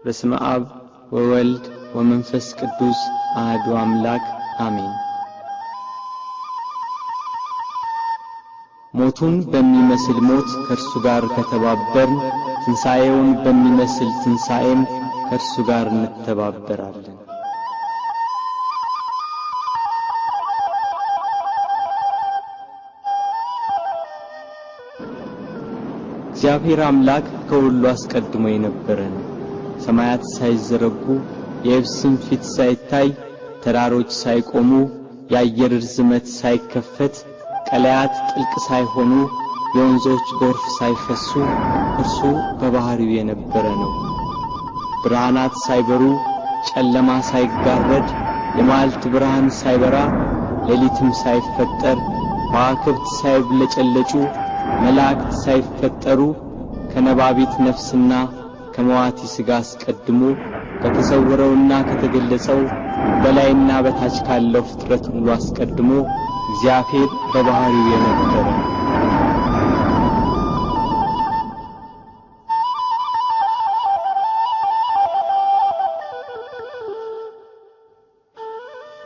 በስመ አብ ወወልድ ወመንፈስ ቅዱስ አሐዱ አምላክ አሜን። ሞቱን በሚመስል ሞት ከእርሱ ጋር ከተባበርን ትንሣኤውን በሚመስል ትንሣኤም ከእርሱ ጋር እንተባበራለን። እግዚአብሔር አምላክ ከሁሉ አስቀድሞ የነበረ ነው። ሰማያት ሳይዘረጉ የየብስም ፊት ሳይታይ ተራሮች ሳይቆሙ የአየር ርዝመት ሳይከፈት ቀላያት ጥልቅ ሳይሆኑ የወንዞች ጎርፍ ሳይፈሱ እርሱ በባህሪው የነበረ ነው። ብርሃናት ሳይበሩ ጨለማ ሳይጋረድ የማልት ብርሃን ሳይበራ ሌሊትም ሳይፈጠር ከዋክብት ሳይብለጨለጩ መላእክት ሳይፈጠሩ ከነባቢት ነፍስና ከመዋቲ ሥጋ አስቀድሞ ከተሰወረውና ከተገለጸው በላይና በታች ካለው ፍጥረት ሁሉ አስቀድሞ እግዚአብሔር በባህሪው የነበረ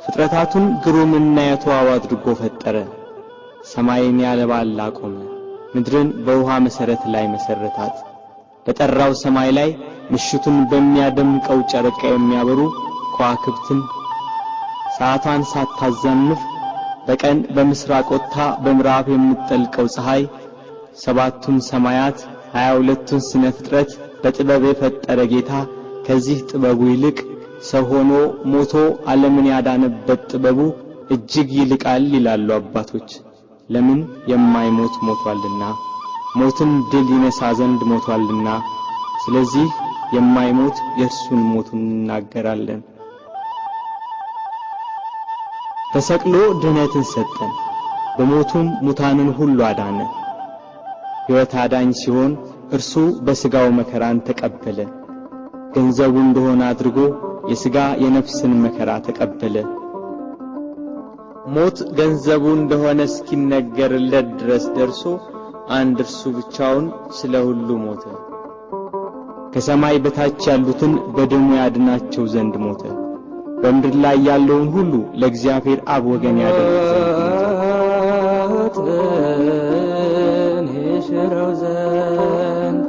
ፍጥረታቱን ግሩምና የተዋበ አድርጎ ፈጠረ። ሰማይን ያለ ባል አቆመ፣ ምድርን በውሃ መሰረት ላይ መሰረታት። በጠራው ሰማይ ላይ ምሽቱን በሚያደምቀው ጨረቃ የሚያበሩ ከዋክብትን ሰዓቷን ሳታዛንፍ በቀን በምስራቅ ወጥታ በምዕራብ የምትጠልቀው ፀሐይ ሰባቱን ሰማያት 22ቱን ስነ ፍጥረት በጥበብ የፈጠረ ጌታ ከዚህ ጥበቡ ይልቅ ሰው ሆኖ ሞቶ ዓለምን ያዳነበት ጥበቡ እጅግ ይልቃል ይላሉ አባቶች። ለምን የማይሞት ሞቷልና፣ ሞትን ድል ይነሳ ዘንድ ሞቷልና። ስለዚህ የማይሞት የእርሱን ሞቱን እናገራለን። ተሰቅሎ ድህነትን ሰጠን፣ በሞቱም ሙታንን ሁሉ አዳነ። ሕይወት አዳኝ ሲሆን እርሱ በሥጋው መከራን ተቀበለ። ገንዘቡ እንደሆነ አድርጎ የሥጋ የነፍስን መከራ ተቀበለ። ሞት ገንዘቡ እንደሆነ እስኪነገርለት ድረስ ደርሶ አንድ እርሱ ብቻውን ስለ ሁሉ ሞተ። ከሰማይ በታች ያሉትን በደሙ ያድናቸው ዘንድ ሞተ። በምድር ላይ ያለውን ሁሉ ለእግዚአብሔር አብ ወገን ያደርግ ዘንድ ይሽረው ዘንድ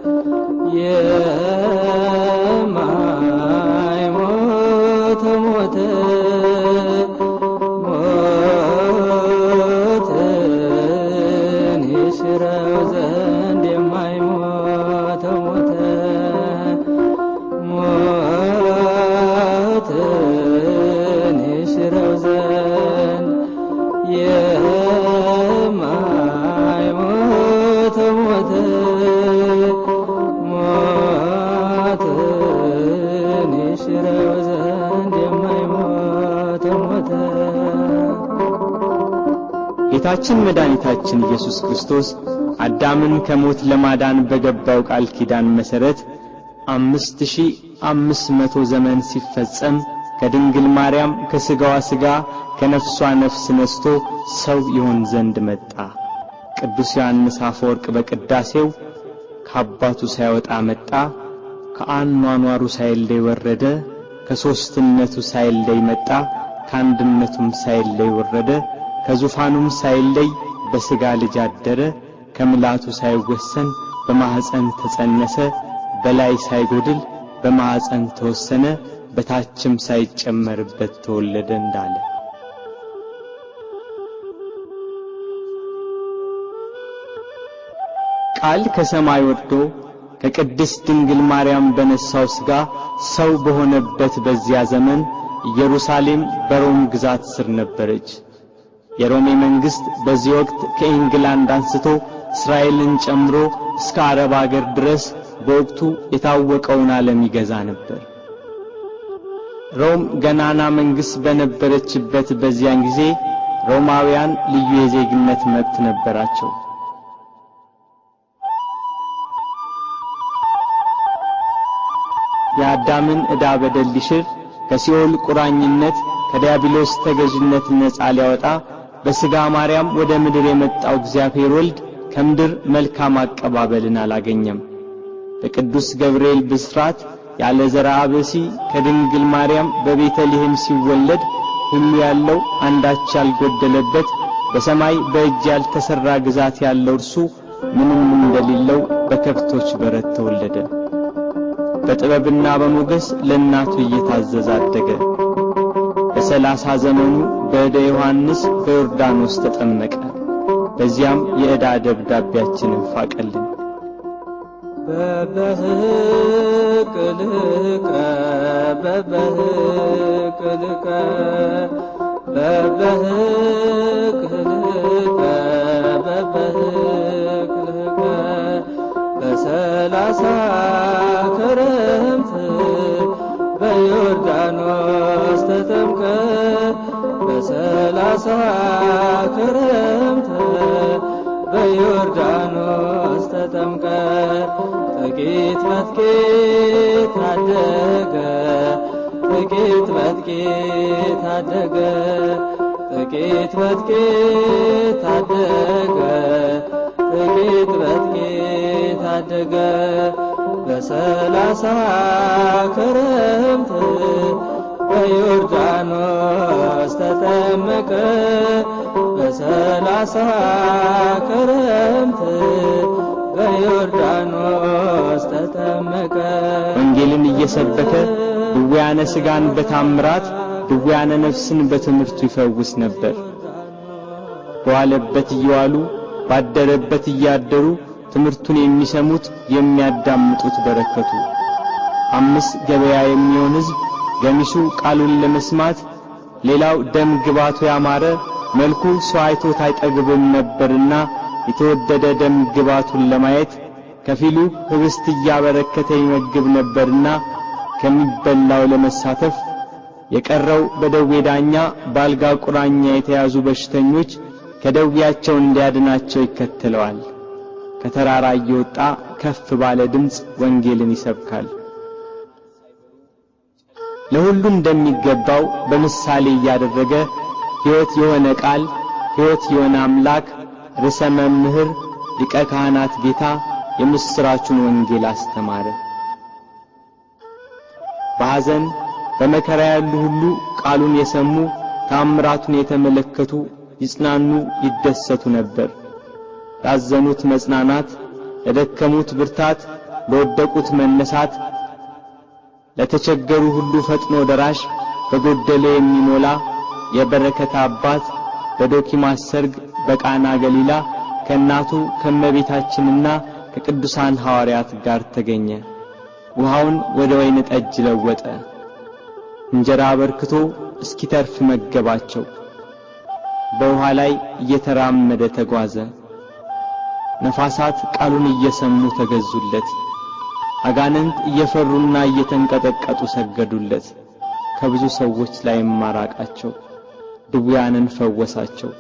የማይሞት ሞተ ጌታችን መድኃኒታችን ኢየሱስ ክርስቶስ አዳምን ከሞት ለማዳን በገባው ቃል ኪዳን መሰረት 5500 ዘመን ሲፈጸም ከድንግል ማርያም ከሥጋዋ ሥጋ ከነፍሷ ነፍስ ነስቶ ሰው ይሆን ዘንድ መጣ። ቅዱስ ዮሐንስ አፈወርቅ በቅዳሴው ከአባቱ ሳይወጣ መጣ፣ ከአኗኗሩ ሳይለይ ወረደ፣ ከሦስትነቱ ሳይለይ መጣ፣ ከአንድነቱም ሳይለይ ወረደ፣ ከዙፋኑም ሳይለይ በሥጋ ልጅ አደረ፣ ከምላቱ ሳይወሰን በማህፀን ተጸነሰ፣ በላይ ሳይጎድል በማህፀን ተወሰነ፣ በታችም ሳይጨመርበት ተወለደ እንዳለ ቃል ከሰማይ ወርዶ ከቅድስት ድንግል ማርያም በነሳው ሥጋ ሰው በሆነበት በዚያ ዘመን ኢየሩሳሌም በሮም ግዛት ስር ነበረች። የሮሜ መንግስት በዚህ ወቅት ከኢንግላንድ አንስቶ እስራኤልን ጨምሮ እስከ አረብ አገር ድረስ በወቅቱ የታወቀውን ዓለም ይገዛ ነበር። ሮም ገናና መንግስት በነበረችበት በዚያን ጊዜ ሮማውያን ልዩ የዜግነት መብት ነበራቸው። የአዳምን ዕዳ በደል ሊሽር ከሲኦል ቁራኝነት ከዲያብሎስ ተገዥነት ነፃ ሊያወጣ በሥጋ ማርያም ወደ ምድር የመጣው እግዚአብሔር ወልድ ከምድር መልካም አቀባበልን አላገኘም። በቅዱስ ገብርኤል ብስራት ያለ ዘርአ ብእሲ ከድንግል ማርያም በቤተልሔም ሲወለድ ሁሉ ያለው አንዳች ያልጎደለበት በሰማይ በእጅ ያልተሰራ ግዛት ያለው እርሱ ምንም እንደሌለው በከብቶች በረት ተወለደ። በጥበብና በሞገስ ለእናቱ እየታዘዘ አደገ። በ30 ዘመኑ በእደ ዮሐንስ በዮርዳኖስ ተጠመቀ። በዚያም የዕዳ ደብዳቤያችንን ፋቀልን። በበህቅልከ በበህቅልከ በበህቅልከ በበህቅልከ በ30 ክረምት በዮርዳኖስ ተጠምቀ በ30 ክረምት በዮርዳኖስ ተጠምቀ ጥቂት በጥቂት አደገ ጥቂት በጥቂት አደገ ጥቂት በጥቂት አደገ ጥቂት በጥቂት አደገ በ30 ክረምት በዮርዳኖስ ተጠመቀ በ30 ክረምት በዮርዳኖስ ተጠመቀ። ወንጌልን እየሰበከ ድውያነ ሥጋን በታምራት ድውያነ ነፍስን በትምህርቱ ይፈውስ ነበር። በዋለበት እየዋሉ ባደረበት እያደሩ ትምህርቱን የሚሰሙት የሚያዳምጡት በረከቱ። 5 ገበያ የሚሆን ሕዝብ ገሚሱ ቃሉን ለመስማት ሌላው ደም ግባቱ ያማረ መልኩ ሰው አይቶት አይጠግብም ነበርና የተወደደ ደም ግባቱን ለማየት ከፊሉ ህብስት እያበረከተ ይመግብ ነበርና ከሚበላው ለመሳተፍ የቀረው በደዌ ዳኛ ባልጋ ቁራኛ የተያዙ በሽተኞች ከደዌያቸው እንዲያድናቸው ይከተለዋል። ከተራራ እየወጣ ከፍ ባለ ድምጽ ወንጌልን ይሰብካል። ለሁሉ እንደሚገባው በምሳሌ እያደረገ ሕይወት የሆነ ቃል ሕይወት የሆነ አምላክ ርዕሰ መምህር ሊቀ ካህናት ጌታ የምስራቹን ወንጌል አስተማረ። በሐዘን በመከራ ያሉ ሁሉ ቃሉን የሰሙ ታምራቱን የተመለከቱ ይጽናኑ ይደሰቱ ነበር። ላዘኑት መጽናናት፣ ለደከሙት ብርታት፣ ለወደቁት መነሳት፣ ለተቸገሩ ሁሉ ፈጥኖ ደራሽ በጎደለ የሚሞላ የበረከት አባት በዶኪማስ ሰርግ በቃና ገሊላ ከእናቱ ከመቤታችንና ከቅዱሳን ሐዋርያት ጋር ተገኘ። ውሃውን ወደ ወይን ጠጅ ለወጠ። እንጀራ አበርክቶ እስኪተርፍ መገባቸው። በውሃ ላይ እየተራመደ ተጓዘ። ነፋሳት ቃሉን እየሰሙ ተገዙለት። አጋንንት እየፈሩና እየተንቀጠቀጡ ሰገዱለት። ከብዙ ሰዎች ላይ ማራቃቸው። ድውያንን ፈወሳቸው።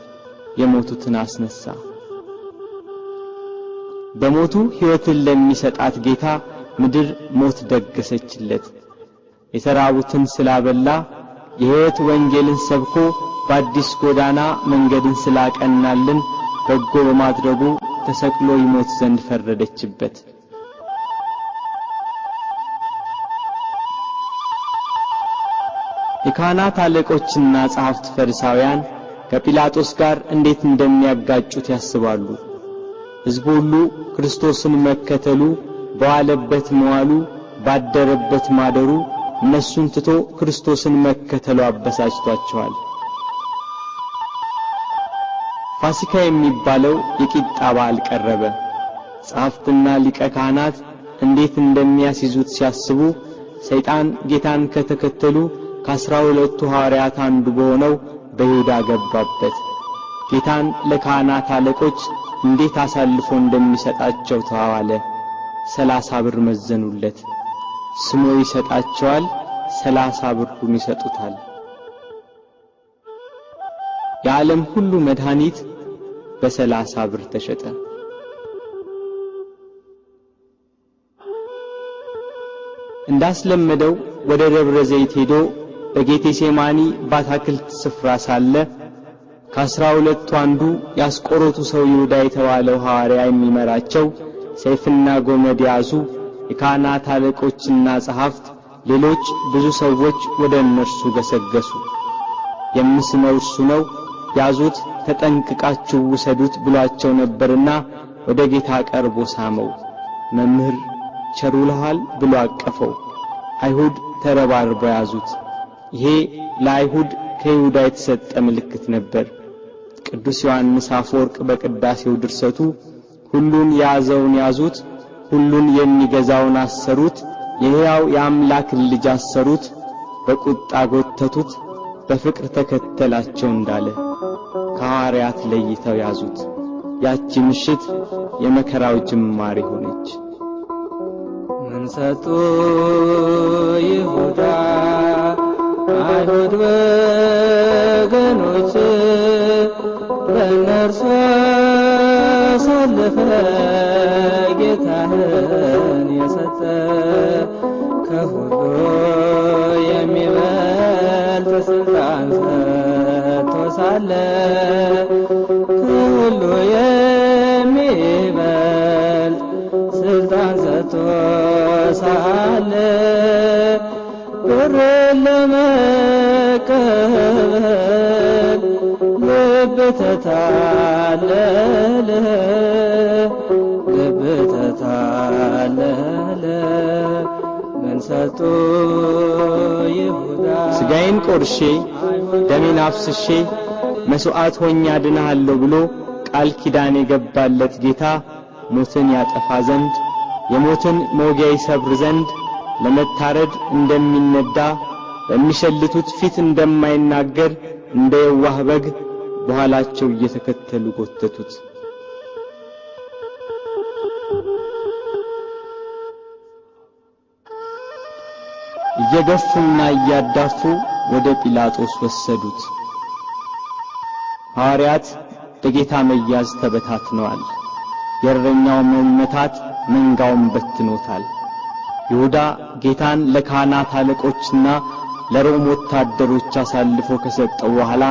የሞቱትን አስነሳ። በሞቱ ሕይወትን ለሚሰጣት ጌታ ምድር ሞት ደገሰችለት። የተራቡትን ስላበላ የሕይወት ወንጌልን ሰብኮ በአዲስ ጎዳና መንገድን ስላቀናልን በጎ በማድረጉ ተሰቅሎ ይሞት ዘንድ ፈረደችበት። የካህናት አለቆችና ጸሐፍት ፈሪሳውያን ከጲላጦስ ጋር እንዴት እንደሚያጋጩት ያስባሉ። ሕዝቡ ሁሉ ክርስቶስን መከተሉ በዋለበት መዋሉ ባደረበት ማደሩ እነሱን ትቶ ክርስቶስን መከተሉ አበሳጭቷቸዋል። ፋሲካ የሚባለው የቂጣ በዓል ቀረበ። ጸሐፍትና ሊቀ ካህናት እንዴት እንደሚያስይዙት ሲያስቡ ሰይጣን ጌታን ከተከተሉ ከ12 ሐዋርያት አንዱ በሆነው በይሁዳ ገባበት። ጌታን ለካህናት አለቆች እንዴት አሳልፎ እንደሚሰጣቸው ተዋዋለ። 30 ብር መዘኑለት። ስሞ ይሰጣቸዋል፣ 30 ብሩን ይሰጡታል። የዓለም ሁሉ መድኃኒት በ30 ብር ተሸጠ። እንዳስለመደው ወደ ደብረ ዘይት ሄዶ በጌቴሴማኒ ባታክልት ስፍራ ሳለ ከ12 አንዱ ያስቆሮቱ ሰው ይሁዳ የተባለው ሐዋርያ የሚመራቸው ሰይፍና ጎመድ ያዙ የካህናት አለቆችና ጸሐፍት ሌሎች ብዙ ሰዎች ወደ እነርሱ ገሰገሱ። የምስመው እርሱ ነው፣ ያዙት፣ ተጠንቅቃችሁ ውሰዱት ብሏቸው ነበርና ወደ ጌታ ቀርቦ ሳመው። መምህር ቸር ውለሃል ብሎ አቀፈው። አይሁድ ተረባርበው ያዙት። ይሄ ለአይሁድ ከይሁዳ የተሰጠ ምልክት ነበር። ቅዱስ ዮሐንስ አፈወርቅ በቅዳሴው ድርሰቱ ሁሉን ያዘውን ያዙት፣ ሁሉን የሚገዛውን አሰሩት፣ የሕያው የአምላክ ልጅ አሰሩት፣ በቁጣ ጎተቱት፣ በፍቅር ተከተላቸው እንዳለ ከሐዋርያት ለይተው ያዙት። ያቺ ምሽት የመከራው ጅማሬ ሆነች። ምን ሰጡ ይሁዳ አይሁድ ወገኖች ለእነርሱ አሳልፈ ጌታህን የሰጠ ከሁሉ የሚበልጥ ስልጣን ሰጥቶ ሳለ ከሁሉ የሚበልጥ ስልጣን ሰጥቶ ሳለ ብርን ለመቀበል ልብ ተታለለ፣ ልብ ተታለለ። ምን ሰጡ ይሁዳ ሥጋዬን ቆርሼ ደሜን አፍስሼ መስዋዕት ሆኜ አድንሃለሁ ብሎ ቃል ኪዳን የገባለት ጌታ ሞትን ያጠፋ ዘንድ የሞትን መውጊያ ይሰብር ዘንድ ለመታረድ እንደሚነዳ በሚሸልቱት ፊት እንደማይናገር እንደ የዋህ በግ በኋላቸው እየተከተሉ ጎተቱት። እየገፉና እያዳፉ ወደ ጲላጦስ ወሰዱት። ሐዋርያት በጌታ መያዝ ተበታትነዋል። የእረኛው መመታት መንጋውን በትኖታል። ይሁዳ ጌታን ለካህናት አለቆችና ለሮም ወታደሮች አሳልፎ ከሰጠው በኋላ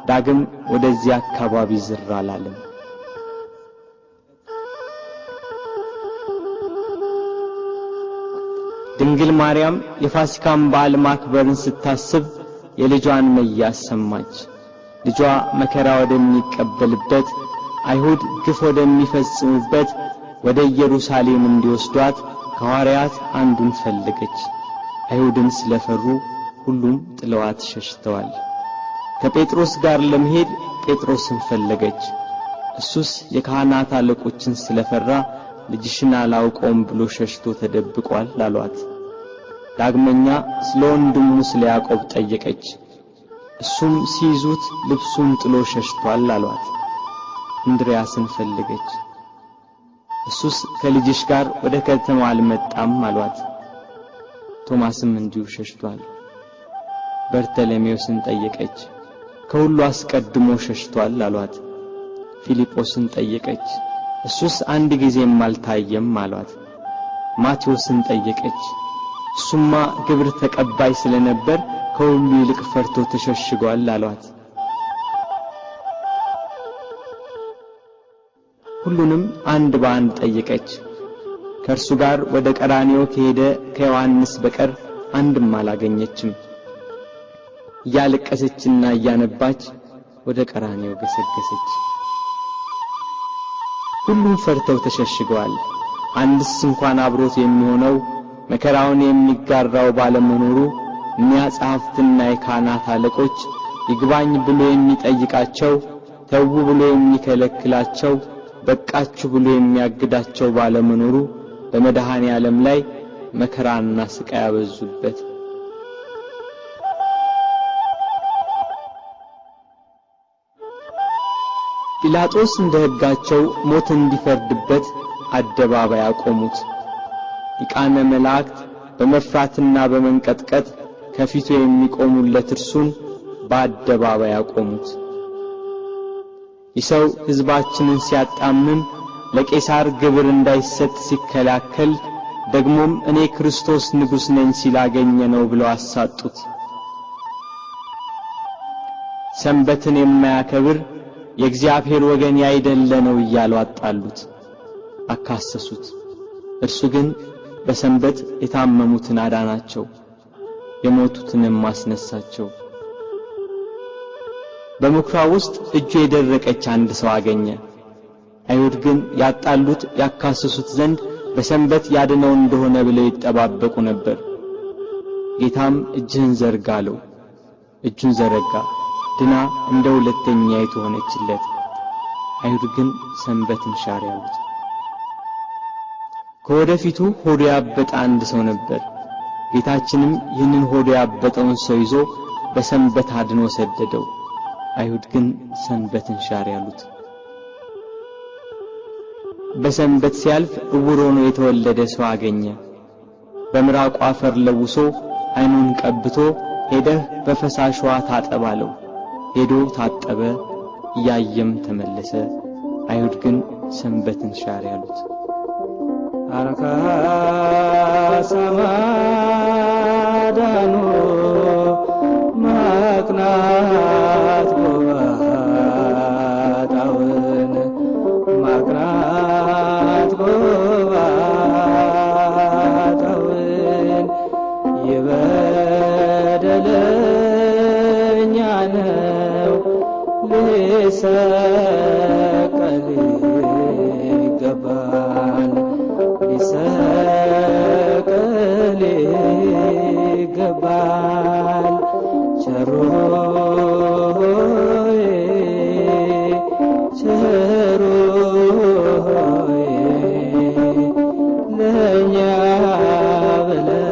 ዳግም ወደዚህ አካባቢ ዝር አላለም። ድንግል ማርያም የፋሲካን በዓል ማክበርን ስታስብ የልጇን መያዝ ሰማች። ልጇ መከራ ወደሚቀበልበት አይሁድ ግፍ ወደሚፈጽሙበት ወደ ኢየሩሳሌም እንዲወስዷት ከሐዋርያት አንዱን ፈለገች። አይሁድን ስለፈሩ ሁሉም ጥለዋት ሸሽተዋል። ከጴጥሮስ ጋር ለመሄድ ጴጥሮስን ፈለገች። እሱስ የካህናት አለቆችን ስለፈራ ልጅሽን አላውቀውም ብሎ ሸሽቶ ተደብቋል አሏት። ዳግመኛ ስለ ወንድሙ ስለ ያዕቆብ ጠየቀች። እሱም ሲይዙት ልብሱን ጥሎ ሸሽቷል አሏት። እንድርያስን ፈለገች። እሱስ ከልጅሽ ጋር ወደ ከተማው አልመጣም አሏት። ቶማስም እንዲሁ ሸሽቷል። በርተሎሜዎስን ጠየቀች። ከሁሉ አስቀድሞ ሸሽቷል አሏት። ፊልጶስን ጠየቀች። እሱስ አንድ ጊዜም አልታየም አሏት። ማቴዎስን ጠየቀች። እሱማ ግብር ተቀባይ ስለነበር ከሁሉ ይልቅ ፈርቶ ተሸሽጓል አሏት። ሁሉንም አንድ በአንድ ጠየቀች። ከእርሱ ጋር ወደ ቀራንዮ ከሄደ ከዮሐንስ በቀር አንድም አላገኘችም። እያለቀሰችና እያነባች ወደ ቀራንዮ ገሰገሰች። ሁሉም ፈርተው ተሸሽገዋል። አንድስ እንኳን አብሮት የሚሆነው መከራውን የሚጋራው ባለመኖሩ እኒያ ጸሐፍትና የካህናት አለቆች ይግባኝ ብሎ የሚጠይቃቸው፣ ተው ብሎ የሚከለክላቸው፣ በቃችሁ ብሎ የሚያግዳቸው ባለመኖሩ በመድኃኔ ዓለም ላይ መከራና ስቃይ ያበዙበት። ጲላጦስ እንደ ሕጋቸው ሞት እንዲፈርድበት አደባባይ አቆሙት። ሊቃነ መላእክት በመፍራትና በመንቀጥቀጥ ከፊቱ የሚቆሙለት እርሱን በአደባባይ አቆሙት። ይሰው ሕዝባችንን ሲያጣምም ለቄሳር ግብር እንዳይሰጥ ሲከላከል ደግሞም እኔ ክርስቶስ ንጉሥ ነኝ ሲላገኘነው ብለው አሳጡት። ሰንበትን የማያከብር የእግዚአብሔር ወገን ያይደለ ነው እያሉ አጣሉት፣ አካሰሱት። እርሱ ግን በሰንበት የታመሙትን አዳናቸው፣ የሞቱትንም ማስነሳቸው። በምኵራብ ውስጥ እጁ የደረቀች አንድ ሰው አገኘ። አይሁድ ግን ያጣሉት ያካሰሱት ዘንድ በሰንበት ያድነው እንደሆነ ብለው ይጠባበቁ ነበር። ጌታም እጅህን ዘርጋ አለው። እጁን ዘረጋ፣ ድና እንደ ሁለተኛይቱ ሆነችለት። አይሁድ ግን ሰንበትን ሻር ያሉት። ከወደፊቱ ሆዱ ያበጠ አንድ ሰው ነበር። ጌታችንም ይህንን ሆዱ ያበጠውን ሰው ይዞ በሰንበት አድኖ ሰደደው። አይሁድ ግን ሰንበትን ሻር ያሉት። በሰንበት ሲያልፍ ዕውር ሆኖ የተወለደ ሰው አገኘ። በምራቁ አፈር ለውሶ አይኑን ቀብቶ ሄደህ በፈሳሽ ውሃ ታጠብ አለው። ሄዶ ታጠበ፣ እያየም ተመለሰ። አይሁድ ግን ሰንበትን ሻር ያሉት። አረካ ሰማዳኑ ማቅናት ጎባጣውን ማቅናት ጎባጣውን የበደለኛ ነው ሊሰቀል ይገባል ሊሰቀል ይገባል ቸሩ ሆይ ቸሩ ሆይ ለእኛ ብለህ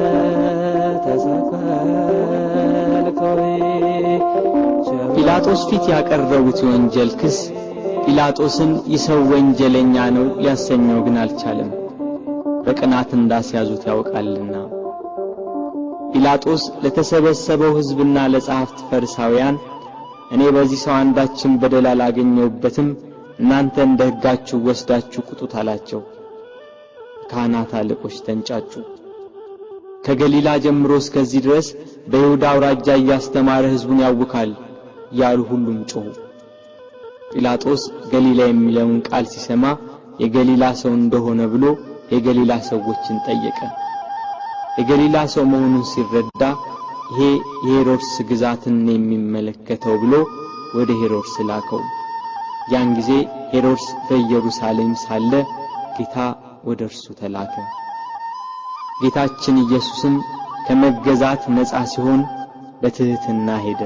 ተሰቀልከው። ጲላጦስ ፊት ያቀረቡት የወንጀል ክስ ጲላጦስን ይሰው ወንጀለኛ ነው ሊያሰኘው ግን አልቻለም፣ በቅናት እንዳስያዙት ያውቃልና። ጲላጦስ ለተሰበሰበው ሕዝብና ለጸሐፍት ፈሪሳውያን እኔ በዚህ ሰው አንዳችን በደል አላገኘሁበትም፣ እናንተ እንደ ሕጋችሁ ወስዳችሁ ቁጡት አላቸው። ካህናት አለቆች ተንጫጩ። ከገሊላ ጀምሮ እስከዚህ ድረስ በይሁዳ አውራጃ እያስተማረ ሕዝቡን ያውካል ያሉ ሁሉም ጮኹ። ጲላጦስ ገሊላ የሚለውን ቃል ሲሰማ የገሊላ ሰው እንደሆነ ብሎ የገሊላ ሰዎችን ጠየቀ። የገሊላ ሰው መሆኑን ሲረዳ ይሄ የሄሮድስ ግዛትን የሚመለከተው ብሎ ወደ ሄሮድስ ላከው። ያን ጊዜ ሄሮድስ በኢየሩሳሌም ሳለ ጌታ ወደ እርሱ ተላከ። ጌታችን ኢየሱስም ከመገዛት ነፃ ሲሆን በትህትና ሄደ።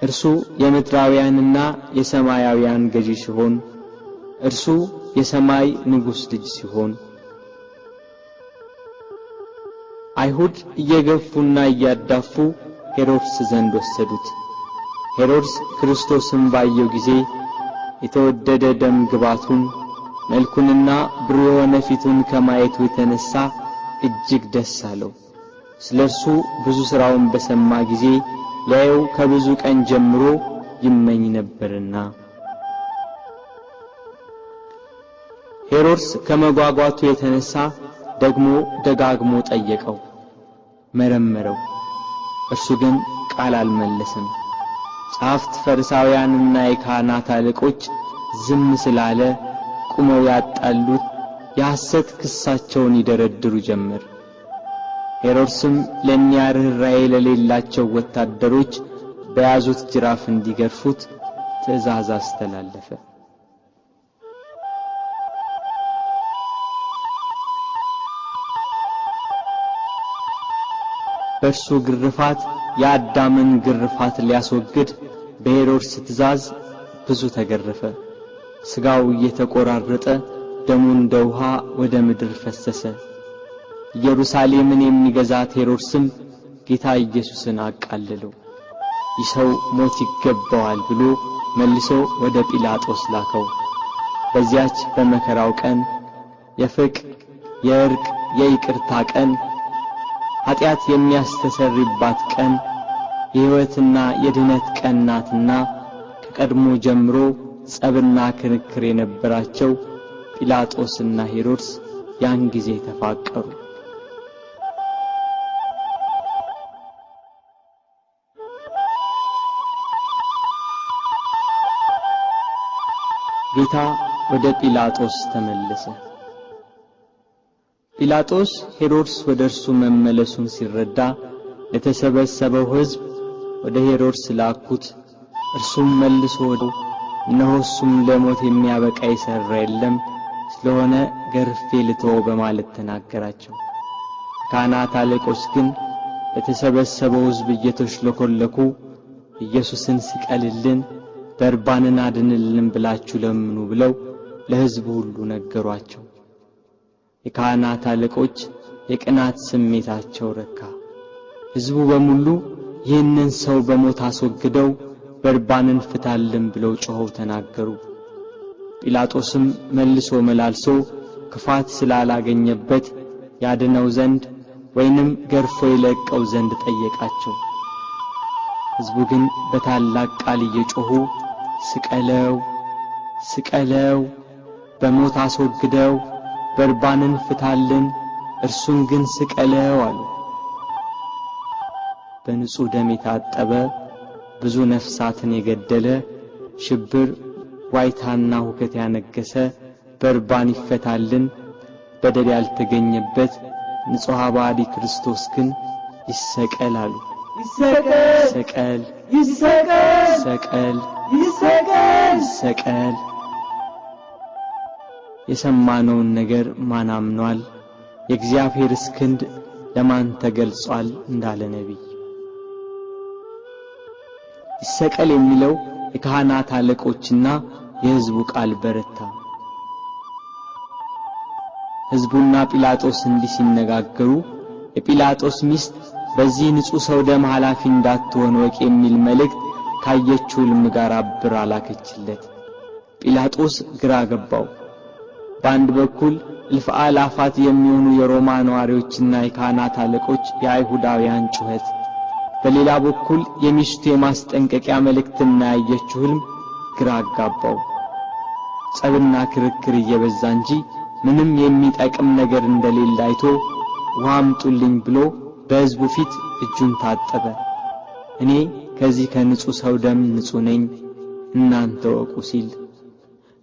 እርሱ የምድራውያንና የሰማያውያን ገዢ ሲሆን እርሱ የሰማይ ንጉሥ ልጅ ሲሆን አይሁድ እየገፉና እያዳፉ ሄሮድስ ዘንድ ወሰዱት። ሄሮድስ ክርስቶስን ባየው ጊዜ የተወደደ ደም ግባቱን መልኩንና ብሩህ የሆነ ፊቱን ከማየቱ የተነሳ እጅግ ደስ አለው። ስለርሱ ብዙ ሥራውን በሰማ ጊዜ ሊያየው ከብዙ ቀን ጀምሮ ይመኝ ነበርና። ሄሮድስ ከመጓጓቱ የተነሳ ደግሞ ደጋግሞ ጠየቀው፣ መረመረው። እርሱ ግን ቃል አልመለሰም። ጸሐፍት ፈሪሳውያንና የካህናት አለቆች ዝም ስላለ ቁመው ያጣሉት የሐሰት ክሳቸውን ይደረድሩ ጀመር። ሄሮድስም ለእኒያ ርኅራኄ ለሌላቸው ወታደሮች በያዙት ጅራፍ እንዲገርፉት ትእዛዝ አስተላለፈ። በእርሱ ግርፋት የአዳምን ግርፋት ሊያስወግድ በሄሮድስ ትእዛዝ ብዙ ተገረፈ። ሥጋው እየተቆራረጠ ደሙ እንደ ውሃ ወደ ምድር ፈሰሰ። ኢየሩሳሌምን የሚገዛት ሄሮድስም ጌታ ኢየሱስን አቃለለው። ይህ ሰው ሞት ይገባዋል ብሎ መልሶ ወደ ጲላጦስ ላከው። በዚያች በመከራው ቀን የፍቅር የእርቅ የይቅርታ ቀን ኃጢአት የሚያስተሰርይባት ቀን የሕይወትና የድነት ቀን ናትና ከቀድሞ ጀምሮ ጸብና ክርክር የነበራቸው ጲላጦስና ሄሮድስ ያን ጊዜ ተፋቀሩ። ጌታ ወደ ጲላጦስ ተመለሰ። ጲላጦስ ሄሮድስ ወደርሱ መመለሱን ሲረዳ ለተሰበሰበው ሕዝብ ወደ ሄሮድስ ላኩት። እርሱም መልሶ እነሆሱም ለሞት የሚያበቃ ይሰራ የለም ስለሆነ ገርፌ ልተው በማለት ተናገራቸው። ካህናት አለቆች ግን ለተሰበሰበው ሕዝብ እየተሽለኮለኩ ኢየሱስን ሲቀልልን በርባንን አድንልን ብላችሁ ለምኑ ብለው ለሕዝቡ ሁሉ ነገሯቸው። የካህናት አለቆች የቅናት ስሜታቸው ረካ። ሕዝቡ በሙሉ ይህንን ሰው በሞት አስወግደው በርባንን ፍታልን ብለው ጮኸው ተናገሩ። ጲላጦስም መልሶ መላልሶ ክፋት ስላላገኘበት ያድነው ዘንድ ወይንም ገርፎ ይለቀው ዘንድ ጠየቃቸው። ሕዝቡ ግን በታላቅ ቃል እየጮኹ ስቀለው ስቀለው፣ በሞት አስወግደው፣ በርባንን ፍታልን፣ እርሱን ግን ስቀለው አሉ። በንጹህ ደም የታጠበ ብዙ ነፍሳትን የገደለ ሽብር ዋይታና ሁከት ያነገሰ በርባን ይፈታልን፣ በደል ያልተገኘበት ንጹሕ ባዲ ክርስቶስ ግን ይሰቀል አሉ። ይሰቀል ይሰቀል ይሰቀል ይሰቀል ይሰቀል። የሰማነውን ነገር ማን አምኗል? የእግዚአብሔር ክንድ ለማን ተገልጿል እንዳለ ነቢይ። ይሰቀል የሚለው የካህናት አለቆችና የሕዝቡ ቃል በረታ። ሕዝቡና ጲላጦስ እንዲህ ሲነጋገሩ የጲላጦስ ሚስት በዚህ ንጹሕ ሰው ደም ኃላፊ እንዳትሆን ወቅ የሚል መልእክት ካየችው ሕልም ጋር አብራ ላከችለት። ጲላጦስ ግራ ገባው። በአንድ በኩል እልፍ አእላፋት የሚሆኑ የሮማ ነዋሪዎችና የካህናት አለቆች የአይሁዳውያን ጩኸት፣ በሌላ በኩል የሚስቱ የማስጠንቀቂያ መልእክትና ያየችው ሕልም ግራ አጋባው። ጸብና ክርክር እየበዛ እንጂ ምንም የሚጠቅም ነገር እንደሌለ አይቶ ውሃ አምጡልኝ ብሎ በሕዝቡ ፊት እጁን ታጠበ። እኔ ከዚህ ከንጹሕ ሰው ደም ንጹሕ ነኝ፣ እናንተ ወቁ ሲል፣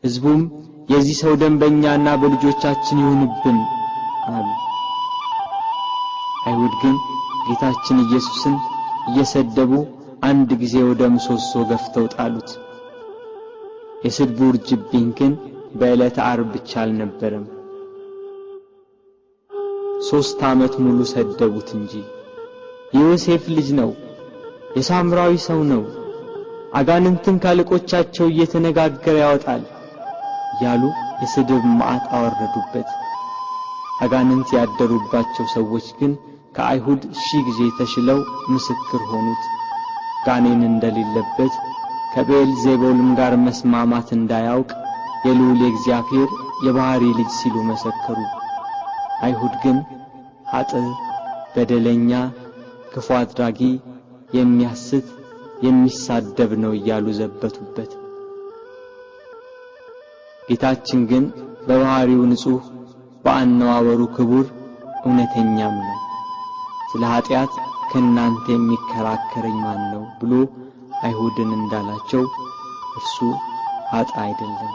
ሕዝቡም የዚህ ሰው ደም በእኛና በልጆቻችን ይሁንብን አሉ። አይሁድ ግን ጌታችን ኢየሱስን እየሰደቡ አንድ ጊዜ ወደ ምሰሶ ገፍተው ጣሉት። የስድቡ ውርጅብኝ ግን በዕለተ ዓርብ ብቻ አልነበረም። 3 ዓመት ሙሉ ሰደቡት እንጂ። የዮሴፍ ልጅ ነው፣ የሳምራዊ ሰው ነው፣ አጋንንትን ካለቆቻቸው እየተነጋገረ ያወጣል ያሉ የስድብ መዓት አወረዱበት። አጋንንት ያደሩባቸው ሰዎች ግን ከአይሁድ 1000 ጊዜ ተሽለው ምስክር ሆኑት። ጋኔን እንደሌለበት ከቤልዜቡልም ጋር መስማማት እንዳያውቅ የልዑል እግዚአብሔር የባህሪ ልጅ ሲሉ መሰከሩ። አይሁድ ግን ኃጥእ፣ በደለኛ፣ ክፉ አድራጊ፣ የሚያስት የሚሳደብ ነው እያሉ ዘበቱበት። ጌታችን ግን በባህሪው ንጹሕ፣ በአነዋወሩ ክቡር፣ እውነተኛም ነው። ስለ ኃጢአት ከናንተ የሚከራከረኝ ማን ነው ብሎ አይሁድን እንዳላቸው እርሱ ኃጥእ አይደለም።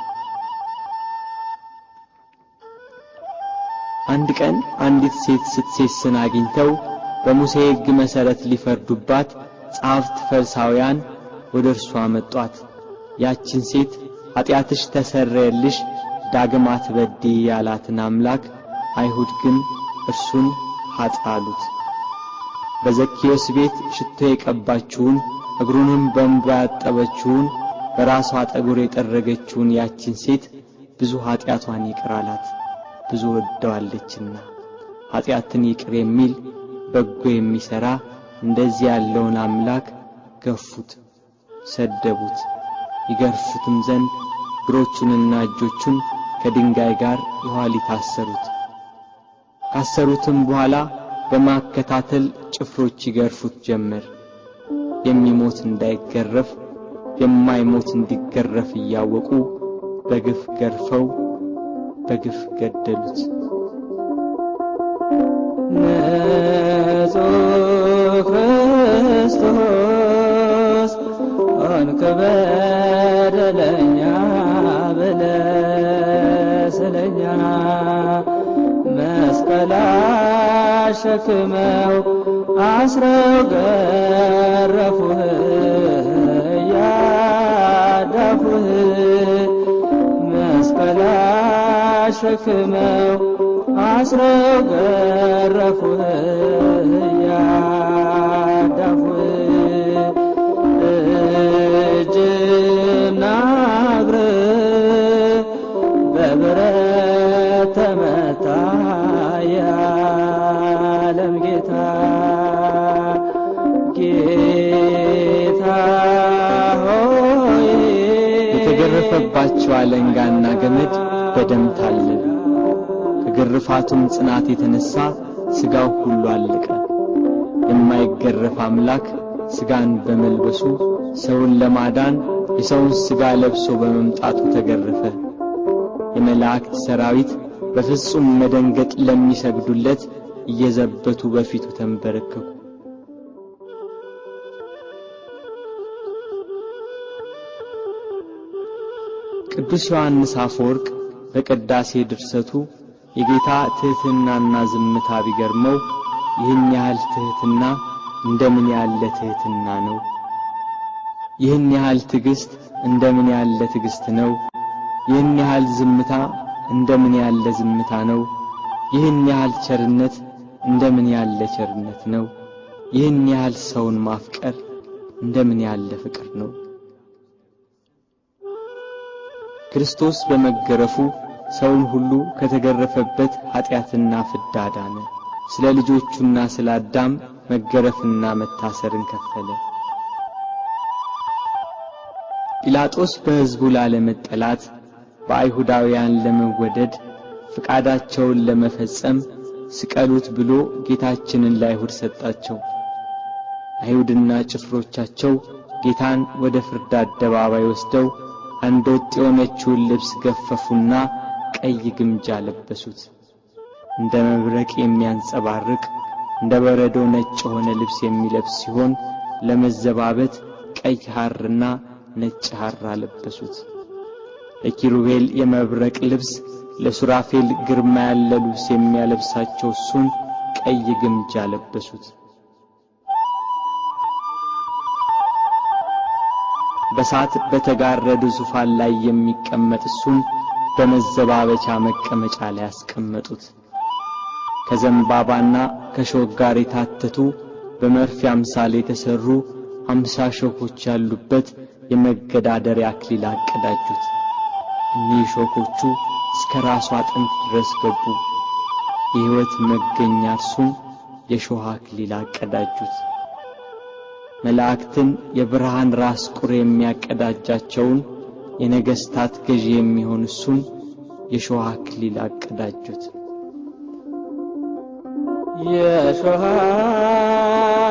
አንድ ቀን አንዲት ሴት ስትሴስን አግኝተው በሙሴ ሕግ መሰረት ሊፈርዱባት ጻፍት ፈሪሳውያን ወደ እርሷ መጧት። ያችን ሴት ኃጢአትሽ ተሰረየልሽ ዳግም አትበድይ ያላትን አምላክ አይሁድ ግን እርሱን ኃጥእ አሉት። በዘኪዮስ ቤት ሽቶ የቀባችውን እግሩንም በእንባ ያጠበችውን በራሷ ጠጉር የጠረገችውን ያችን ሴት ብዙ ኃጢአቷን ይቅር አላት፣ ብዙ ወደዋለችና። ኃጢአትን ይቅር የሚል በጎ የሚሰራ እንደዚህ ያለውን አምላክ ገፉት፣ ሰደቡት። ይገርፉትም ዘንድ እግሮቹንና እጆቹን ከድንጋይ ጋር የኋሊት አሰሩት። ካሰሩትም በኋላ በማከታተል ጭፍሮች ይገርፉት ጀመር። የሚሞት እንዳይገረፍ የማይሞት እንዲገረፍ እያወቁ በግፍ ገርፈው በግፍ ገደሉት። ንጹሕ ክርስቶስ ሆንክ በደለኛ ብለህ ስለኛ መስቀል አሸክመው አስረው ገረፉህ ያዳፉህ መስቀል አሸክመው አስረው ገረፉህ ያዳፉህ እጅና እግርህ በብረት ተመታ የዓለም ጌታ ጌታ ሆይ የተገረፈባቸው አለንጋና ገመድ በደም ታለሉ። ከግርፋቱም ጽናት የተነሳ ሥጋው ሁሉ አለቀ። የማይገረፍ አምላክ ሥጋን በመልበሱ ሰውን ለማዳን የሰውን ሥጋ ለብሶ በመምጣቱ ተገረፈ። የመላእክት ሰራዊት በፍጹም መደንገጥ ለሚሰግዱለት እየዘበቱ በፊቱ ተንበረከኩ። ቅዱስ ዮሐንስ አፈወርቅ በቅዳሴ ድርሰቱ የጌታ ትሕትናና ዝምታ ቢገርመው ይህን ያህል ትሕትና እንደምን ያለ ትሕትና ነው! ይህን ያህል ትዕግስት እንደምን ያለ ትዕግስት ነው! ይህን ያህል ዝምታ እንደምን ያለ ዝምታ ነው! ይህን ያህል ቸርነት እንደምን ያለ ቸርነት ነው! ይህን ያህል ሰውን ማፍቀር እንደምን ያለ ፍቅር ነው! ክርስቶስ በመገረፉ ሰውን ሁሉ ከተገረፈበት ኃጢአትና ፍዳ ዳነ። ስለ ልጆቹና ስለ አዳም መገረፍና መታሰርን ከፈለ። ጲላጦስ በሕዝቡ ላለመጠላት በአይሁዳውያን ለመወደድ ፍቃዳቸውን ለመፈጸም ስቀሉት ብሎ ጌታችንን ለአይሁድ ሰጣቸው። አይሁድና ጭፍሮቻቸው ጌታን ወደ ፍርድ አደባባይ ወስደው አንድ ወጥ የሆነችውን ልብስ ገፈፉና ቀይ ግምጃ ለበሱት። እንደ መብረቅ የሚያንጸባርቅ እንደ በረዶ ነጭ የሆነ ልብስ የሚለብስ ሲሆን ለመዘባበት ቀይ ሐርና ነጭ ሐር አለበሱት። ለኪሩቤል የመብረቅ ልብስ ለሱራፌል ግርማ ያለ ልብስ የሚያለብሳቸው እሱን ቀይ ግምጃ ለበሱት። በሳት በተጋረደ ዙፋን ላይ የሚቀመጥ እሱን በመዘባበቻ መቀመጫ ላይ ያስቀመጡት። ከዘንባባና ከሾህ ጋር የታተቱ በመርፌ አምሳል የተሰሩ 50 ሾኮች ያሉበት የመገዳደሪያ አክሊል አቀዳጁት። እኒህ ሾኮቹ እስከ ራሱ አጥንት ድረስ ገቡ። የሕይወት መገኛ እርሱን የሾህ አክሊል አቀዳጁት። መላእክትን የብርሃን ራስ ቁር የሚያቀዳጃቸውን የነገስታት ገዢ የሚሆን እሱን የሾህ አክሊል አቀዳጁት። የሾህ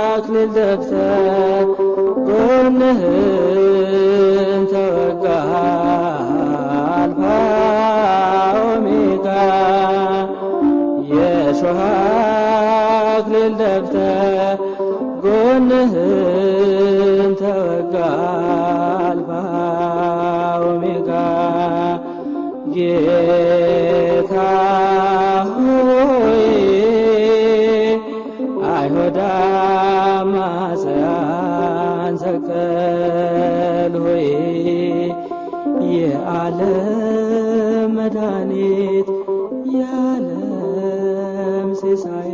አክሊል ደፍተህ ጎንህን ተወጋ አልፋ ኦሜጋ የሾህ አክሊል ደፍተህ ጎንህን ተወጋ አልፋ ኦሜጋ ጌታ ሆይ አይሁድ አማጽያን ሰቀል ሆይ የዓለም መድኃኒት የዓለም ሲሳይ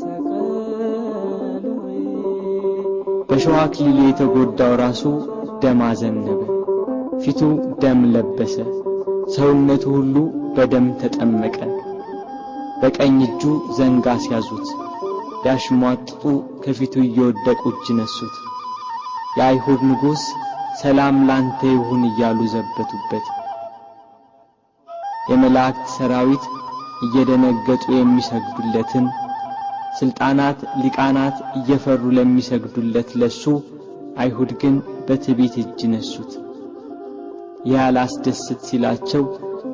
ሰቀል ሆይ በሾህ አክሊል የተጎዳው ራሱ ደም አዘነበ፣ ፊቱ ደም ለበሰ፣ ሰውነቱ ሁሉ በደም ተጠመቀ። በቀኝ እጁ ዘንግ አስያዙት፣ ያሽሟጥጡ ከፊቱ እየወደቁ እጅ ነሱት። የአይሁድ ንጉሥ ሰላም ላንተ ይሁን እያሉ ዘበቱበት። የመላእክት ሰራዊት እየደነገጡ የሚሰግዱለትን ስልጣናት ሊቃናት እየፈሩ ለሚሰግዱለት ለሱ አይሁድ ግን በትዕቢት እጅ ነሱት። ያላስደስት ሲላቸው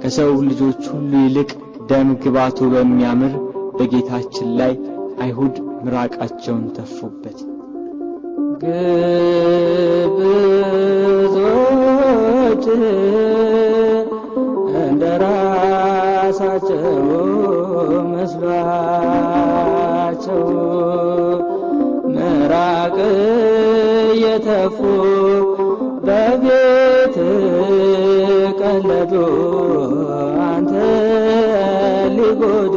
ከሰው ልጆች ሁሉ ይልቅ ደም ግባቱ በሚያምር በጌታችን ላይ አይሁድ ምራቃቸውን ተፉበት። ግብዞች እንደራሳቸው የተፉ በቤት ቀለዱ አንተ ሊጎዱ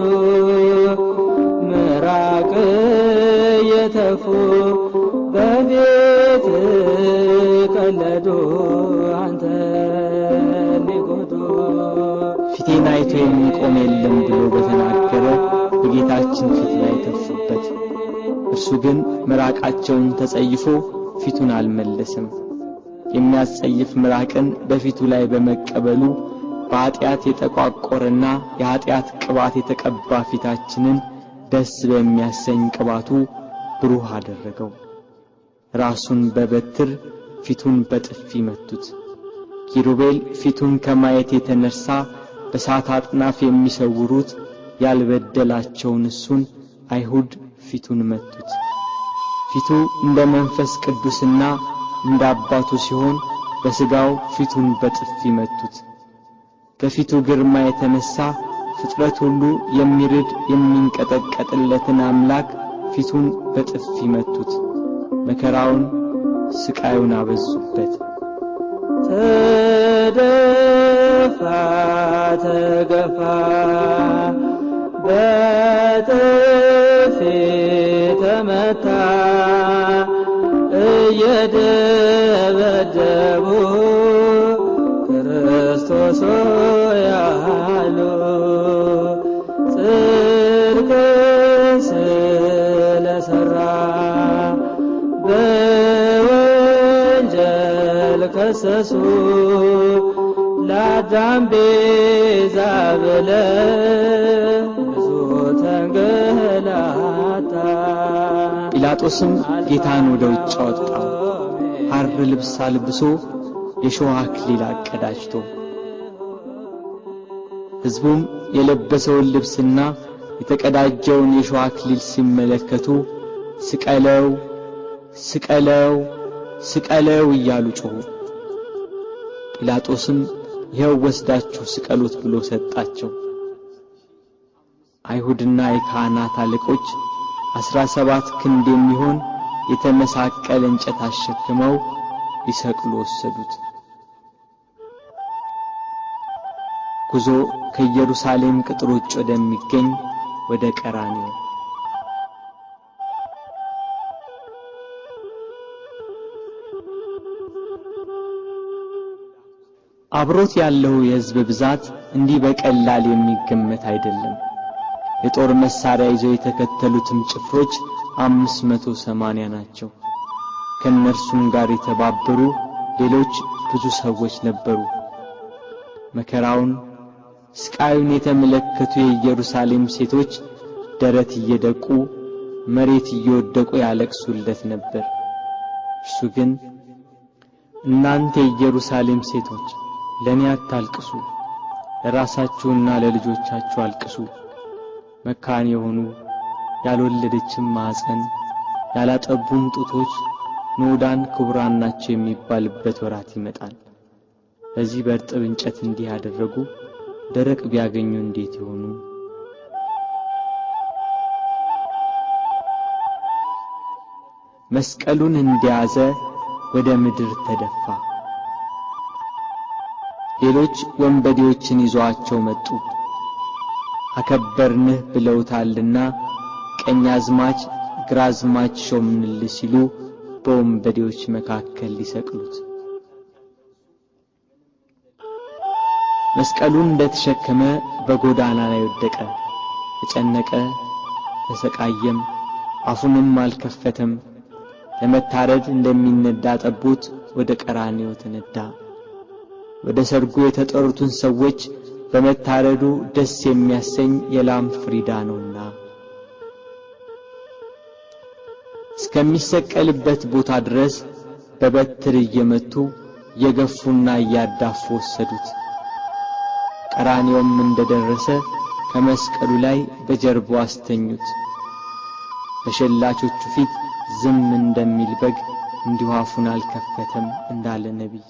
ምራቅ የተፉ በቤት ቀለዱ አንተ ሊጎዱ ፊቴን አይቶ የሚቆም የለም ብሎ በተናገረ በጌታችን ፊት ላይ ተፉበት። እርሱ ግን ምራቃቸውን ተጸይፎ ፊቱን አልመለሰም። የሚያስጸይፍ ምራቅን በፊቱ ላይ በመቀበሉ በኃጢአት የተቋቆረና የኃጢአት ቅባት የተቀባ ፊታችንን ደስ በሚያሰኝ ቅባቱ ብሩህ አደረገው። ራሱን በበትር ፊቱን በጥፊ መቱት። ኪሩቤል ፊቱን ከማየት የተነሳ በሳት አጥናፍ የሚሰውሩት ያልበደላቸውን እሱን አይሁድ ፊቱን መቱት። ፊቱ እንደ መንፈስ ቅዱስና እንደ አባቱ ሲሆን በሥጋው ፊቱን በጥፊ መቱት። ከፊቱ ግርማ የተነሳ ፍጥረት ሁሉ የሚርድ የሚንቀጠቀጥለትን አምላክ ፊቱን በጥፊ መቱት። መከራውን ስቃዩን አበዙበት። ተደፋ ተገፋ በጥፊ ተመታ እየደበደቡ ክርስቶስ ያሉ ጽድቅን ስለሰራ በወንጀል ከሰሱ ለአዳም ቤዛ ብለህ ብዙ ተንገላታ። ጲላጦስም ጌታን ወደ ውጭ አወጣው፣ ሐር ልብስ አልብሶ የሾህ አክሊል አቀዳጅቶ። ሕዝቡም የለበሰውን ልብስና የተቀዳጀውን የሾህ አክሊል ሲመለከቱ ስቀለው ስቀለው ስቀለው እያሉ ጮኹ። ጲላጦስም ይኸው ወስዳችሁ ስቀሉት ብሎ ሰጣቸው። አይሁድና የካህናት አለቆች 17 ክንድ የሚሆን የተመሳቀለ እንጨት አሸክመው ሊሰቅሉ ወሰዱት። ጉዞ ከኢየሩሳሌም ቅጥር ውጭ ወደሚገኝ ወደ ቀራንዮ። አብሮት ያለው የሕዝብ ብዛት እንዲህ በቀላል የሚገመት አይደለም። የጦር መሳሪያ ይዘው የተከተሉትም ጭፍሮች 580 ናቸው። ከነርሱም ጋር የተባበሩ ሌሎች ብዙ ሰዎች ነበሩ። መከራውን ስቃዩን የተመለከቱ የኢየሩሳሌም ሴቶች ደረት እየደቁ መሬት እየወደቁ ያለቅሱለት ነበር። እርሱ ግን እናንተ የኢየሩሳሌም ሴቶች ለኔ አታልቅሱ፣ ለራሳችሁና ለልጆቻችሁ አልቅሱ። መካን የሆኑ ያልወለደችም ማህፀን ያላጠቡም ጡቶች ኖዳን ክቡራን ናቸው የሚባልበት ወራት ይመጣል። በዚህ በእርጥብ እንጨት እንዲህ ያደረጉ ደረቅ ቢያገኙ እንዴት ይሆኑ? መስቀሉን እንደያዘ ወደ ምድር ተደፋ። ሌሎች ወንበዴዎችን ይዟቸው መጡ። አከበርንህ ብለውታልና ቀኛዝማች ግራዝማች ሾምንልህ ሲሉ በወንበዴዎች መካከል ሊሰቅሉት። መስቀሉን እንደተሸከመ በጎዳና ላይ ወደቀ፣ ተጨነቀ፣ ተሰቃየም፣ አፉንም አልከፈተም። ለመታረድ እንደሚነዳ ጠቦት ወደ ቀራንዮ ተነዳ። ወደ ሰርጉ የተጠሩትን ሰዎች በመታረዱ ደስ የሚያሰኝ የላም ፍሪዳ ነውና እስከሚሰቀልበት ቦታ ድረስ በበትር እየመቱ የገፉና እያዳፉ ወሰዱት። ቀራንዮም እንደደረሰ ከመስቀሉ ላይ በጀርባው አስተኙት። በሸላቾቹ ፊት ዝም እንደሚል በግ እንዲሁ አፉን አልከፈተም እንዳለ ነቢይ